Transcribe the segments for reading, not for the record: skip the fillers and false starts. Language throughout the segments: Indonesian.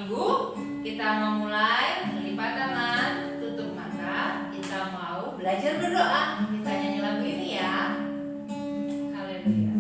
minggu kita mau mulai lipat tangan, tutup mata. Kita mau belajar berdoa. Kita nyanyi lagu ini ya. Haleluya.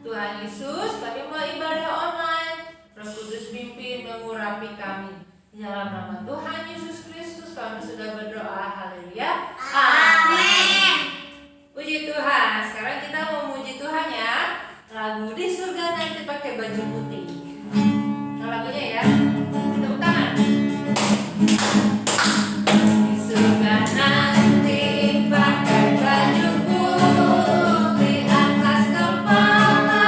Tuhan Yesus, kami mau ibadah online. Roh Kudus pimpin mengurapi kami. Di dalam nama Tuhan Yesus Kristus kami sudah berdoa. Haleluya. Amin. Puji Tuhan. Sekarang kita mau memuji Tuhan ya. Lagu Di Surga Nanti Pakai Baju Putih. Nah, lagunya ya. Tepuk tangan. Di surga nanti pakai baju putih atas kepala.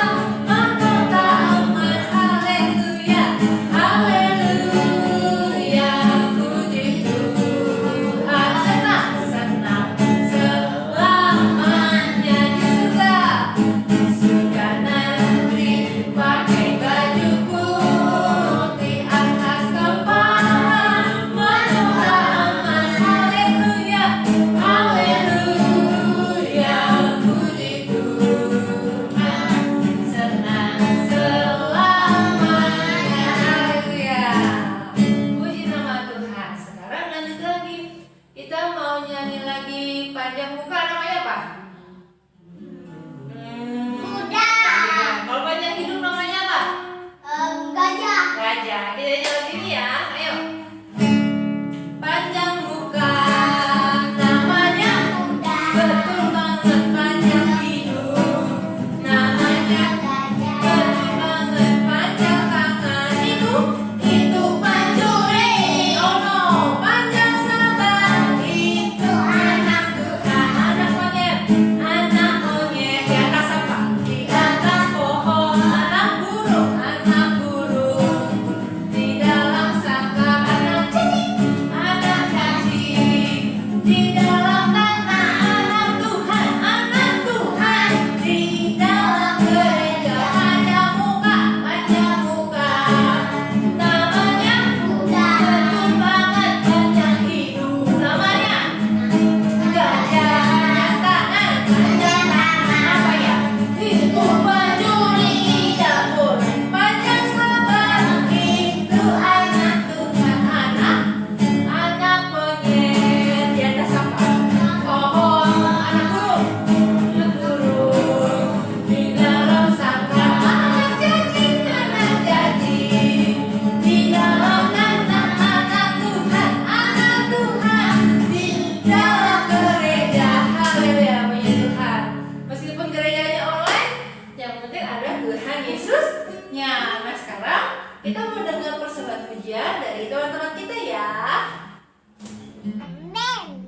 Kita mau dengar persembahan pujian dari teman-teman kita ya. Amin.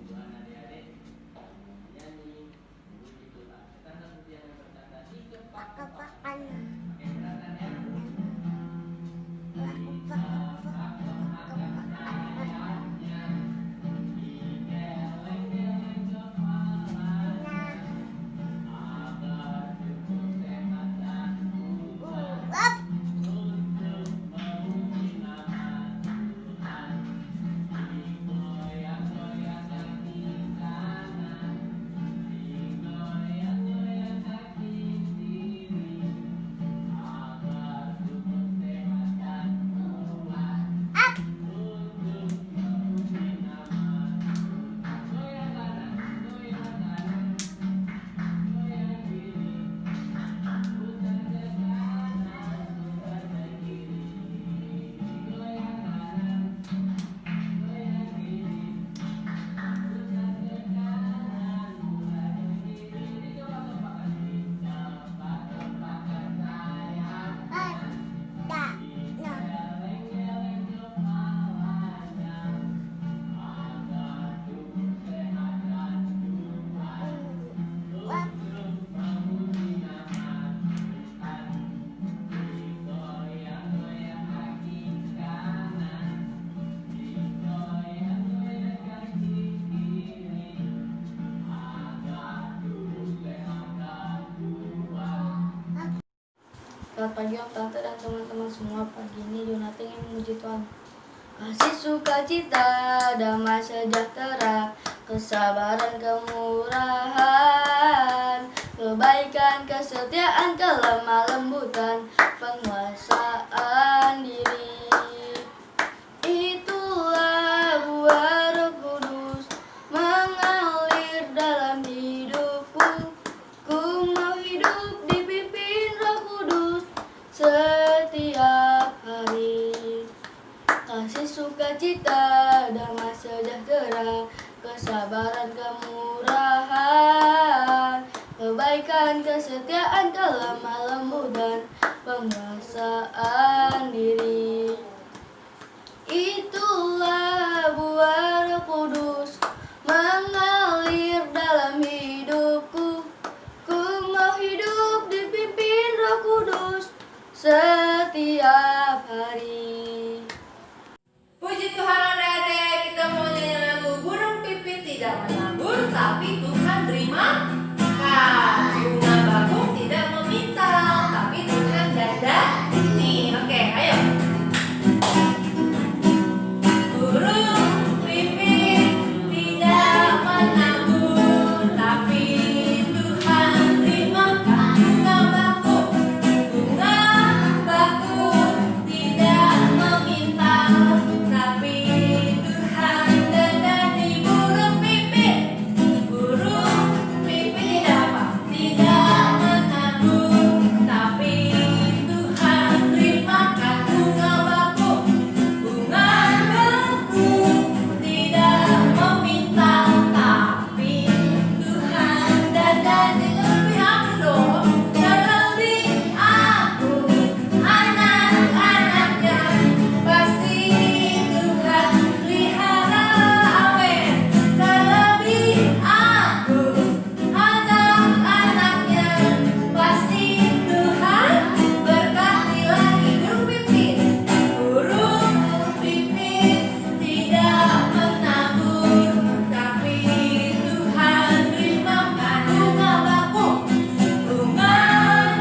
Selamat pagi Om Tante dan teman-teman semua. Pagi ini Jonathan yang memuji Tuhan. Kasih sukacita, damai sejahtera, kesabaran, kemurahan, kebaikan, kesetiaan, kelemah lembutan, penguasaan diri. Itulah buah Roh Kudus mengalir dalam hidupku. Ku mau hidup dipimpin Roh Kudus setiap hari. Kasih sukacita, damai sejahtera, kesabaran, kemurahan, kebaikan, kesetiaan, kelemah lembutan, penguasaan diri. Itulah buah Roh Kudus mengalir dalam hidupku. Ku mau hidup dipimpin Roh Kudus setiap hari. Puji Tuhan adik-adik, kita mau nyanyi lagu Burung Pipit tidak menabur, tapi Tuhan beri makan. Bunga bakung tidak meminta, tapi Tuhan ganda. Nih, oke, ayo. Burung pipit tidak menabur, tapi Tuhan beri makan. Bunga bakung tidak meminta, tapi Tuhan dandani. Burung pipit tidak apa? Tidak menabur, tapi Tuhan beri makan. Bunga bakung tidak meminta, tapi Tuhan dandani. Lebih aku dong, terlebih aku anak-anaknya, pasti Tuhan pelihara. Amin. Terlebih aku anak-anaknya, pasti Tuhan berkati lagi. Burung pipit tidak menabur, tapi Tuhan beri makan. Bunga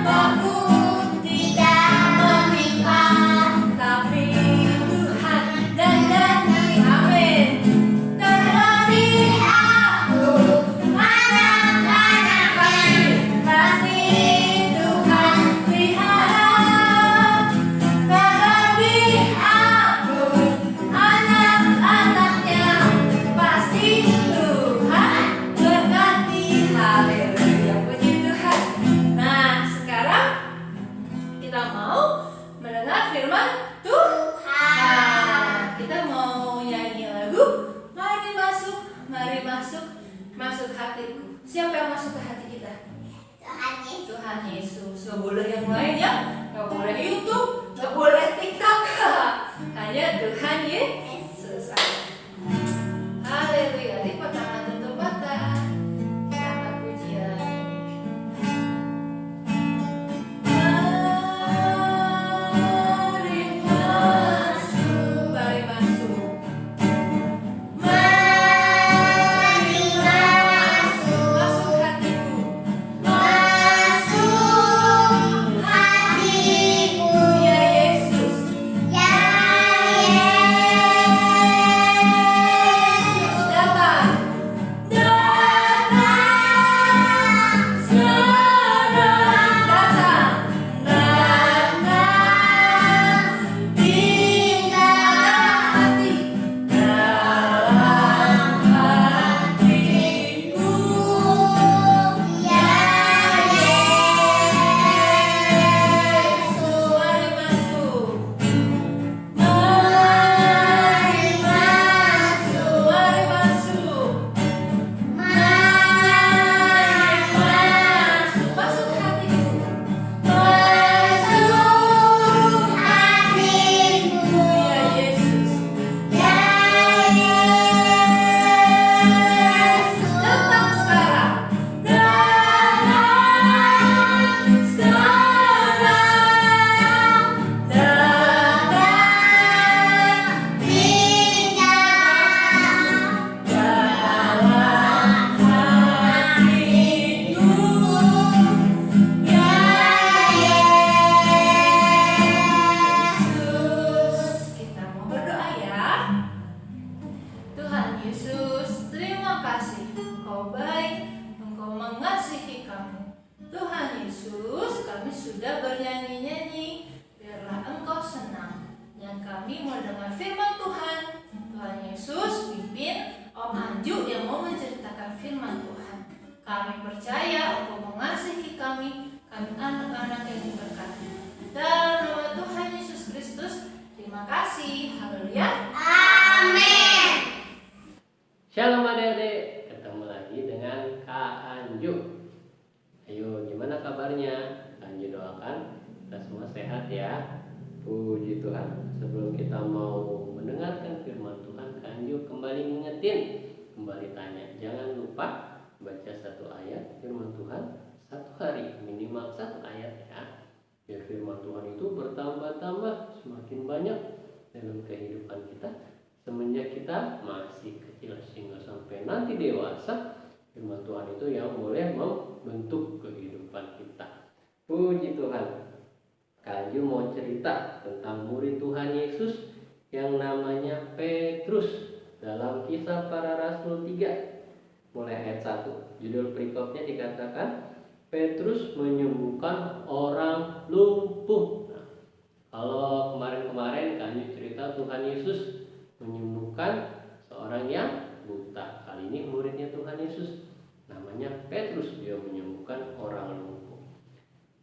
bakung tidak meminta, tapi Tuhan dandani. Amin. Terlebih aku anak-anak, pasti Tuhan pelihara. Terlebih aku anak-anaknya, pasti Tuhan berkati. Haleluya, puji Tuhan. Nah, sekarang kita mau mendengar firman Tuhan. Kita mau nyanyi lagu Mari masuk, mari masuk, masuk hatiku. Siapa yang masuk ke hati kita? Tuhan Yesus. Gak boleh yang lain ya. Gak boleh YouTube, gak boleh TikTok. Hanya Tuhan Yesus aja. Haleluya. Lipat tangan, tutup mata. Selamat pujian. Mari lagi mau dengar firman Tuhan. Tuhan Yesus pimpin Om Anju yang mau menceritakan firman Tuhan. Kami percaya Engkau mengasihi kami anak-anak yang diberkati. Dalam nama Tuhan Yesus Kristus, terima kasih. Haleluya. Amin. Shalom adik-adik, ketemu lagi dengan Kak Anju. Ayo, gimana kabarnya? Kak Anju doakan kita semua sehat ya. Puji Tuhan. Sebelum kita mau mendengarkan firman Tuhan, Kak Anju kembali ngingetin, kembali tanya, jangan lupa baca satu ayat firman Tuhan satu hari, minimal satu ayat ya. Biar firman Tuhan itu bertambah-tambah semakin banyak dalam kehidupan kita semenjak kita masih kecil sehingga sampai nanti dewasa. Firman Tuhan itu yang boleh membentuk kehidupan kita. Puji Tuhan. Kak Anju mau cerita tentang murid Tuhan Yesus yang namanya Petrus dalam Kisah Para Rasul 3 mulai ayat 1. Judul perikopnya dikatakan Petrus menyembuhkan orang lumpuh. Nah, kalau kemarin-kemarin Kak Anju cerita Tuhan Yesus menyembuhkan seorang yang buta. Kali ini muridnya Tuhan Yesus namanya Petrus, dia menyembuhkan orang lumpuh.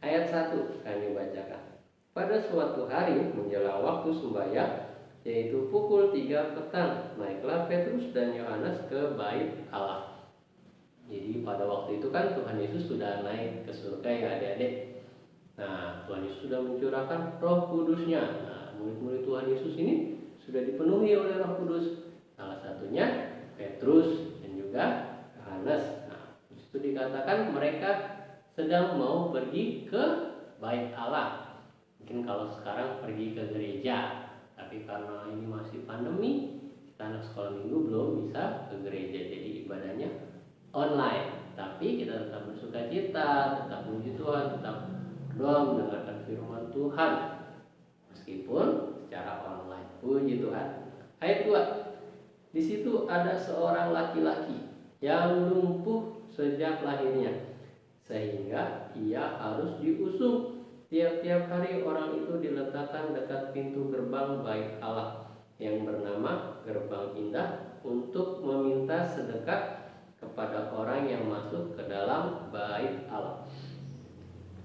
Ayat 1 kami bacakan. Pada suatu hari menjelang waktu sembahyang, yaitu pukul 3 petang, naiklah Petrus dan Yohanes ke bait Allah. Jadi pada waktu itu kan Tuhan Yesus sudah naik ke surga ya adik-adik. Nah, Tuhan Yesus sudah mencurahkan Roh Kudus-Nya. Nah, murid-murid Tuhan Yesus ini sudah dipenuhi oleh Roh Kudus. Salah satunya Petrus dan juga Yohanes. Nah, itu dikatakan mereka sedang mau pergi ke bait Allah. Mungkin kalau sekarang pergi ke gereja, tapi karena ini masih pandemi, kita anak sekolah minggu belum bisa ke gereja, jadi ibadahnya online. Tapi kita tetap bersuka cita, tetap memuji Tuhan, tetap berdoa mendengarkan firman Tuhan meskipun secara online. Puji Tuhan. Ayat 2. Di situ ada seorang laki-laki yang lumpuh sejak lahirnya, sehingga ia harus diusung. Tiap-tiap hari orang itu diletakkan dekat pintu gerbang bait Allah yang bernama Gerbang Indah untuk meminta sedekah kepada orang yang masuk ke dalam bait Allah.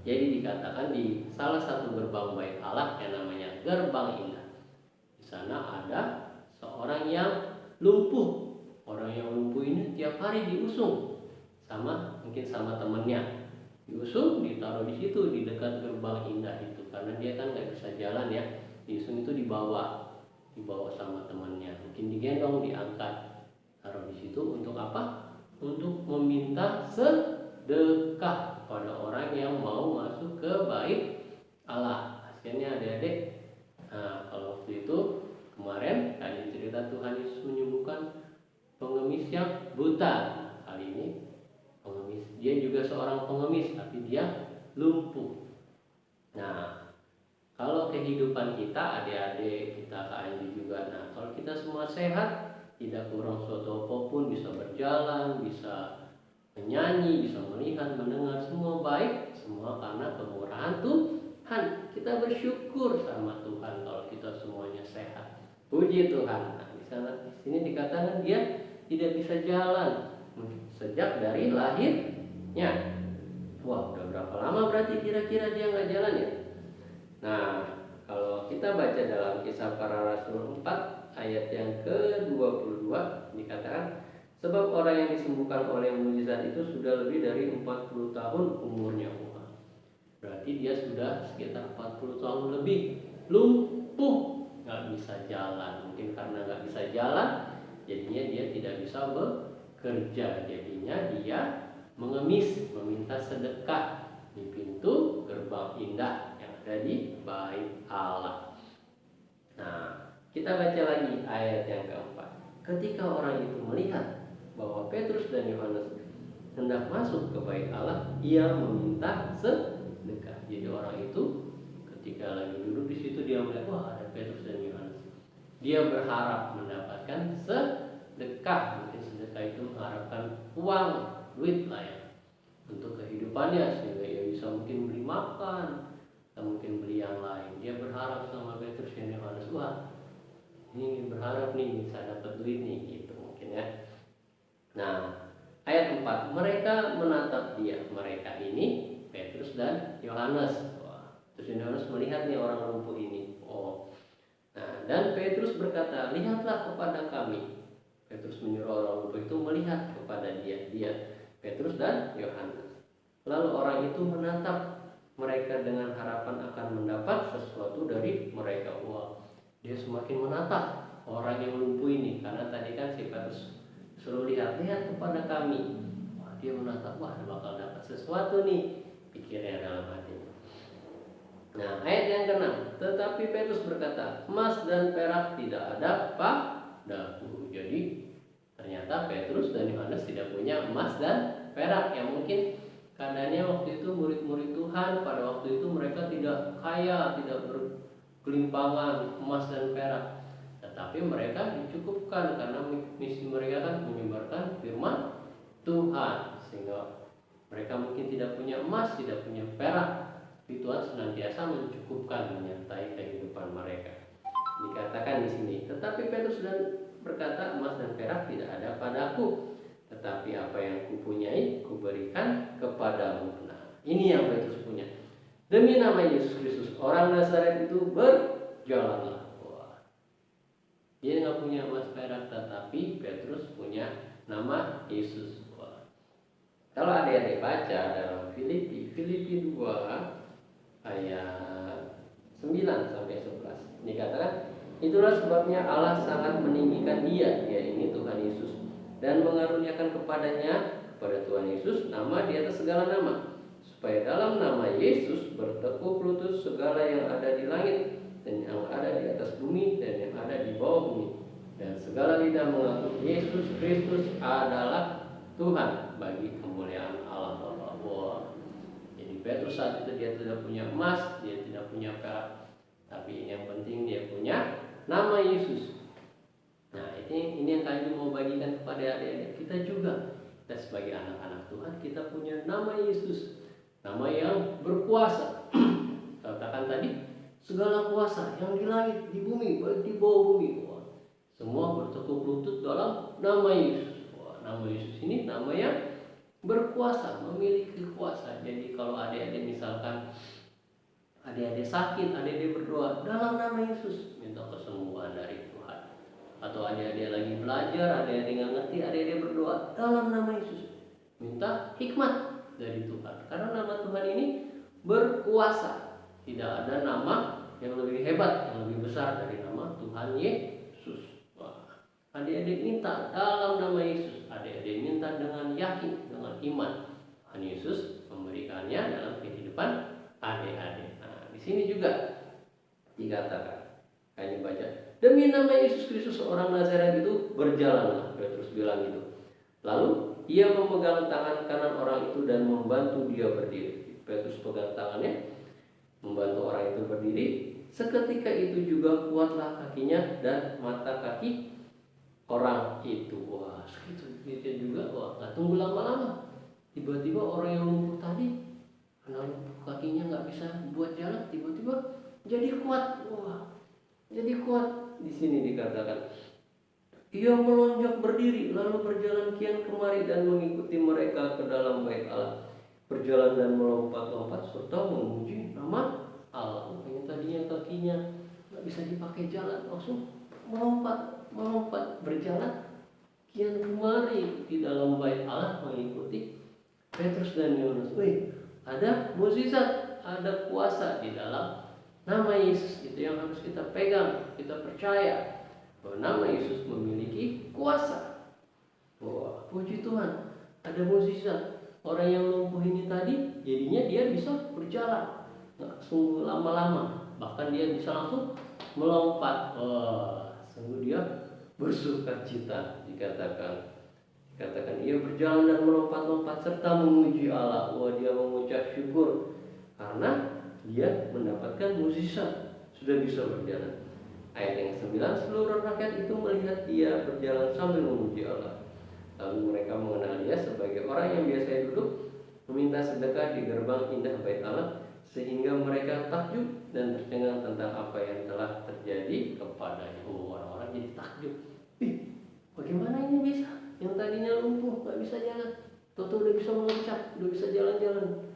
Jadi dikatakan di salah satu gerbang bait Allah yang namanya Gerbang Indah, di sana ada seorang yang lumpuh. Orang yang lumpuh ini tiap hari diusung mungkin sama temannya. Diusung, ditaruh di situ di dekat gerbang indah itu, karena dia kan nggak bisa jalan ya. Diusung itu dibawa sama temannya, mungkin digendong, diangkat, taruh di situ untuk apa? Untuk meminta sedekah pada orang yang mau masuk ke bait Allah. Hasilnya adik-adik, nah kalau waktu itu kemarin tadi cerita Tuhan Yesus menyembuhkan pengemis yang buta. Nah, kali ini pengemis, dia juga seorang pengemis tapi dia lumpuh. Nah, kalau kehidupan kita adik-adik, kita Kak Anju juga, nah kalau kita semua sehat, tidak kurang suatu apapun, bisa berjalan, bisa menyanyi, bisa melihat, mendengar, semua baik, semua karena kemurahan Tuhan. Kita bersyukur sama Tuhan kalau kita semuanya sehat. Puji Tuhan. Nah, di sini dikatakan dia tidak bisa jalan sejak dari lahirnya. Wah, udah berapa lama berarti kira-kira dia nggak jalan ya? Nah, kalau kita baca dalam Kisah Para Rasul 4 ayat yang ke-22 dikatakan, sebab orang yang disembuhkan oleh mukjizat itu sudah lebih dari 40 tahun umurnya. Berarti dia sudah sekitar 40 tahun lebih lumpuh, nggak bisa jalan. Mungkin karena nggak bisa jalan, jadinya dia tidak bisa bekerja. Jadinya dia mengemis, meminta sedekah di pintu gerbang indah yang ada di bait Allah. Nah, kita baca lagi ayat yang keempat. Ketika orang itu melihat bahwa Petrus dan Yohanes hendak masuk ke bait Allah, ia meminta sedekah. Jadi orang itu ketika lagi duduk di situ, dia melihat, wah ada Petrus dan Yohanes. Dia berharap mendapatkan sedekah. Mungkin sedekah itu mengharapkan uang, duit lah ya, untuk kehidupannya, sehingga ia bisa mungkin beli makan atau mungkin beli yang lain. Dia berharap sama Petrus dan Yohanes, wah ini berharap nih bisa dapat duit nih gitu mungkin ya. Nah, ayat 4, mereka menatap dia. Mereka ini Petrus dan Yohanes. Wah, terus Yohanes melihat nih orang lumpuh ini. Oh, nah, dan Petrus berkata, lihatlah kepada kami. Petrus menyuruh orang lumpuh itu melihat kepada dia Petrus dan Yohanes. Lalu orang itu menatap mereka dengan harapan akan mendapat sesuatu dari mereka. Wah, dia semakin menatap orang yang lumpuh ini, karena tadi kan si Petrus suruh lihat kepada kami. Wah, dia menatap, wah bakal dapat sesuatu nih, pikirnya dalam hatinya. Nah, ayat yang ke-6, tetapi Petrus berkata, emas dan perak tidak ada padaku. Jadi ternyata Petrus dan Yohanes tidak punya emas dan perak. Yang mungkin keadaannya waktu itu murid-murid Tuhan pada waktu itu mereka tidak kaya, tidak berkelimpangan emas dan perak. Tetapi mereka dicukupkan karena misi mereka kan menyebarkan firman Tuhan, sehingga mereka mungkin tidak punya emas, tidak punya perak, tapi Tuhan senantiasa mencukupkan, menyertai kehidupan mereka. Dikatakan di sini, tetapi Petrus dan berkata, emas dan perak tidak ada padaku, tetapi apa yang kupunyai kuberikan kepadamu. Nah, ini yang Petrus punya. Demi nama Yesus Kristus orang Nazaret itu berjalanlah. Dia nggak punya emas perak, tetapi Petrus punya nama Yesus. Wah. Kalau adik-adik baca dalam Filipi 2 ayat 9 sampai 11, dikatakan, itulah sebabnya Allah sangat meninggikan dia ini Tuhan Yesus, dan mengaruniakan kepada Tuhan Yesus nama di atas segala nama, supaya dalam nama Yesus bertekuk lutut segala yang ada di langit dan yang ada di atas bumi dan yang ada di bawah bumi, dan segala lidah mengaku Yesus Kristus adalah Tuhan bagi kemuliaan Allah Bapa. Wow. Jadi Petrus saat itu dia tidak punya emas, dia tidak punya perak, tapi yang penting dia punya nama Yesus. Nah, ini yang kami mau bagikan kepada adik-adik kita juga. Kita sebagai anak-anak Tuhan, kita punya nama Yesus, nama yang berkuasa. Katakan tadi, segala kuasa yang di langit, di bumi, baik di bawah bumi, wah, semua bertekuk lutut dalam nama Yesus. Wah, nama Yesus ini nama yang berkuasa, memiliki kuasa. Jadi kalau adik-adik misalkan adik-adik sakit, adik-adik berdoa dalam nama Yesus, minta kesembuhan dari Tuhan. Atau adik-adik lagi belajar, adik-adik nggak ngerti, adik-adik berdoa dalam nama Yesus, minta hikmat dari Tuhan. Karena nama Tuhan ini berkuasa. Tidak ada nama yang lebih hebat, yang lebih besar dari nama Tuhan Yesus. Wah, adik-adik minta dalam nama Yesus, adik-adik minta dengan yakin, dengan iman. Tuhan Yesus memberikannya dalam kehidupan adik-adik. Nah, di sini juga dikatakan, kami baca, demi nama Yesus Kristus orang Nazaret itu berjalanlah. Petrus bilang itu. Lalu ia memegang tangan kanan orang itu dan membantu dia berdiri. Petrus pegang tangannya, membantu orang itu berdiri. Seketika itu juga kuatlah kakinya dan mata kaki orang itu. Wah, segitu dia juga. Wah, nggak tunggu lama-lama. Tiba-tiba orang yang lumpuh tadi, karena lumpuh kakinya nggak bisa buat jalan, tiba-tiba jadi kuat. Wah, jadi kuat. Di sini dikatakan, ia melonjak berdiri, lalu berjalan kian kemari dan mengikuti mereka ke dalam bait Allah. Berjalan dan melompat-lompat serta memuji nama Allah. Yang tadinya kakinya nggak bisa dipakai jalan, langsung melompat berjalan kian kemari di dalam bait Allah mengikuti Petrus dan Yohanes. Ada mukjizat, ada kuasa di dalam nama Yesus. Itu yang harus kita pegang, kita percaya bahwa nama Yesus memiliki kuasa. Wah, puji Tuhan, ada mukjizat. Orang yang lumpuh ini tadi, jadinya dia bisa berjalan, nggak sungguh lama-lama, bahkan dia bisa langsung melompat. Wah, sungguh dia bersuka cita. Dikatakan ia berjalan dan melompat-lompat serta memuji Allah. Wah, dia mengucap syukur karena dia mendapatkan mukjizat, sudah bisa berjalan. Ayat yang 9, seluruh rakyat itu melihat dia berjalan sambil memuji Allah. Lalu mereka mengenal dia sebagai orang yang biasa duduk meminta sedekah di gerbang indah bait Allah, sehingga mereka takjub dan tercengang tentang apa yang telah terjadi kepadanya. Orang-orang bisa meloncat, udah bisa jalan-jalan,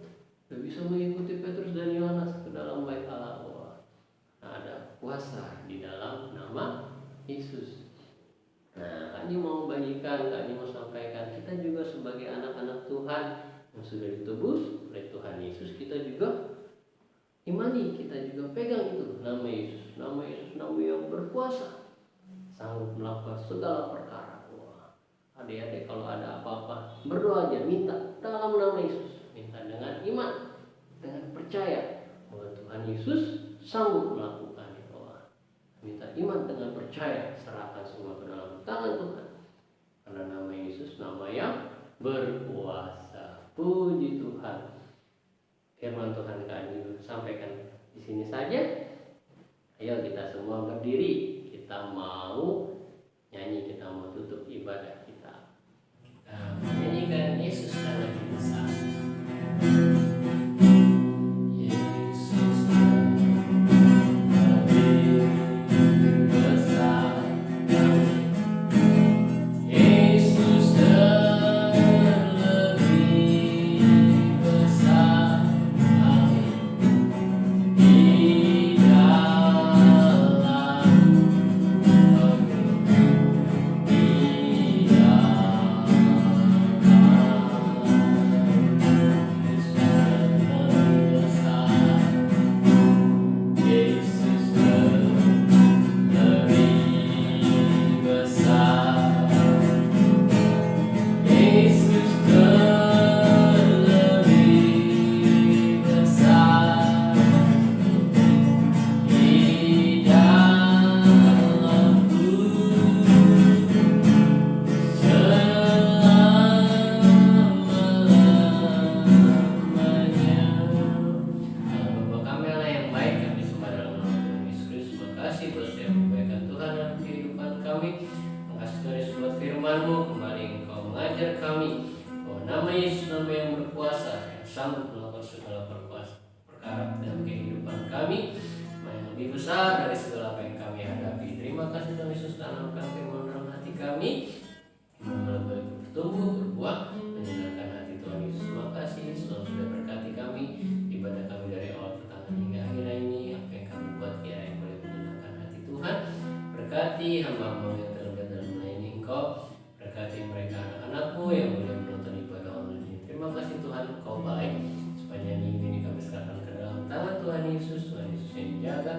udah bisa mengikuti Petrus dan Yohanes ke dalam bait Allah. Ada kuasa di dalam nama Yesus. Nah, Kak Nyi mau bagikan, Kak Nyi mau sampaikan, kita juga sebagai anak-anak Tuhan yang sudah ditebus oleh Tuhan Yesus, kita juga imani, kita juga pegang itu nama Yesus, nama yang berkuasa, sanggup melakukan segala perkara. Wah, adik-adik kalau ada apa-apa berdoa aja, minta dalam nama Yesus, minta dengan iman, dengan percaya bahwa Tuhan Yesus sanggup melakukannya. Wah, minta iman dengan percaya, serahkan semua ke dalam tangan Tuhan, karena nama Yesus nama yang berkuasa. Puji Tuhan. Firman Tuhan Kak Nyi sampaikan di sini saja. Ayo kita semua berdiri, kita mau nyanyi, kita mau tutup ibadah kita. Nyanyikan Yesus dan lebih besar. Yesus lebih besar. Yesus lebih besar. Besar dari segala apa yang kami hadapi. Terima kasih Tuhan Yesus, tanamkan firman dalam hati kami, melalui bertumbuh, berbuah, menyenangkan hati Tuhan Yesus. Terima kasih Tuhan sudah berkati kami, ibadah kami dari awal pertengahan hingga akhir ini. Apa yang kami buat kiranya boleh menyenangkan hati Tuhan. Berkati hamba-hamba yang terlibat dalam melayani Engkau, berkati mereka anak-anakmu yang boleh menonton ibadah online ini. Terima kasih Tuhan, Engkau baik. Sepanjang minggu ini kami serahkan ke dalam tangan Tuhan Yesus. Tuhan Yesus yang dijaga,